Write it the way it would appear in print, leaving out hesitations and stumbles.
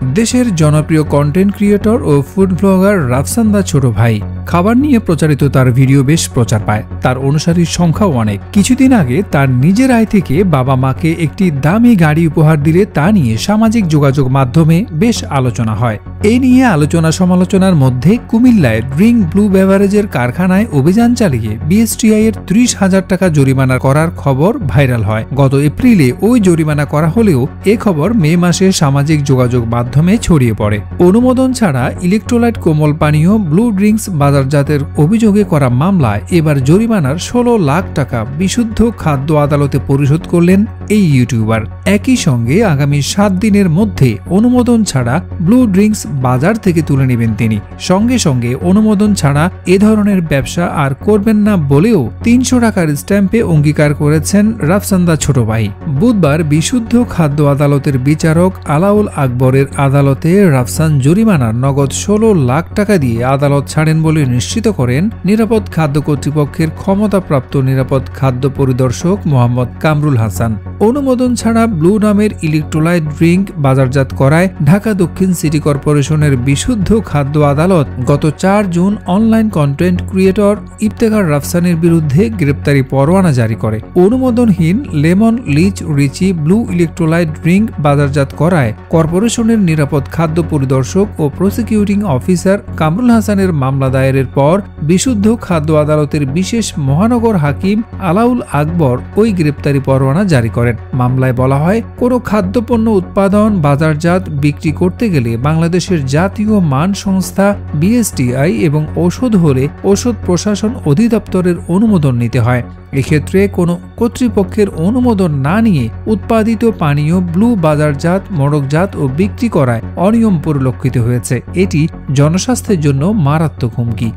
দেশের জনপ্রিয় content creator ও food blogger Rafsan দা ছোট ভাই। খাবার নিয়ে প্রচারিত তার ভিডিও বেশ প্রচার পায়, তার অনুসারীর সংখ্যাও অনেক। কিছুদিন আগে তার নিজের আয় থেকে বাবা মাকে একটি দামি গাড়ি উপহার দিলে তা নিয়ে সামাজিক যোগাযোগ মাধ্যমে বেশ আলোচনা হয়। এই নিয়ে আলোচনা সমালোচনার মধ্যে কুমিল্লায় ড্রিঙ্ক ব্লু বেভারেজের কারখানায় অভিযান চালিয়ে বিএসটিআই এর 30,000 টাকা জরিমানা করার খবর ভাইরাল হয়। গত এপ্রিলে ওই জরিমানা করা হলেও এ খবর মে মাসে সামাজিক যোগাযোগ মাধ্যমে ছড়িয়ে পড়ে। অনুমোদন ছাড়া ইলেকট্রোলাইট কোমল পানীয় ব্লু ড্রিঙ্কস বাজারজাতের অভিযোগে করা মামলায় এবার জরিমানার 16 লাখ টাকা বিশুদ্ধ খাদ্য আদালতে পরিশোধ করলেন এই ইউটিউবার। একই সঙ্গে আগামী 7 দিনের মধ্যে অনুমোদন ছাড়া ব্লু ড্রিঙ্কস বাজার থেকে তুলে নেবেন তিনি। সঙ্গে সঙ্গে অনুমোদন ছাড়া এ ধরনের ব্যবসা আর করবেন না বলেও 300 টাকার স্ট্যাম্পে অঙ্গীকার করেছেন রাফসান দা ছোট ভাই। বুধবার বিশুদ্ধ খাদ্য আদালতের বিচারক আলাউল আকবরের আদালতে রাফসান জরিমানার নগদ 16 লাখ টাকা দিয়ে আদালত ছাড়েন বলে নিশ্চিত করেন নিরাপদ খাদ্য কর্তৃপক্ষের ক্ষমতাপ্রাপ্ত নিরাপদ খাদ্য পরিদর্শক মোহাম্মদ কামরুল হাসান। অনুমোদন ছাড়া ব্লু নামের ইলেকট্রোলাইট ড্রিঙ্ক বাজারজাত করায় ঢাকা দক্ষিণ সিটি কর্পোরেশনের বিশুদ্ধ খাদ্য আদালত গত 4 June online content creator Iftekhar রাফসানের বিরুদ্ধে গ্রেপ্তারি পরোয়ানা জারি করে। অনুমোদনহীন লেমন লিচ রিচি ব্লু ইলেকট্রোলাইট ড্রিঙ্ক বাজারজাত করায় কর্পোরেশনের নিরাপদ খাদ্য পরিদর্শক ও প্রসিকিউটিং অফিসার কামরুল হাসানের মামলা দায়েরের পর বিশুদ্ধ খাদ্য আদালতের বিশেষ মহানগর হাকিম আলাউল আকবর ওই গ্রেপ্তারি পরোয়ানা জারি করেন। মামলায় বলা হয়, কোনো খাদ্যপণ্য উৎপাদন, বাজারজাত, বিক্রি করতে গেলে বাংলাদেশের জাতীয় মান সংস্থা বিএসটিআই এবং ঔষধ হলে ঔষধ প্রশাসন অধিদপ্তরের অনুমোদন নিতে হয়। এক্ষেত্রে কোনো কর্তৃপক্ষের অনুমোদন না নিয়ে উৎপাদিত পানীয় ব্লু বাজারজাত, মোড়কজাত ও বিক্রি করায় অনিয়ম পরিলক্ষিত হয়েছে। এটি জনস্বাস্থ্যের জন্য মারাত্মক হুমকি।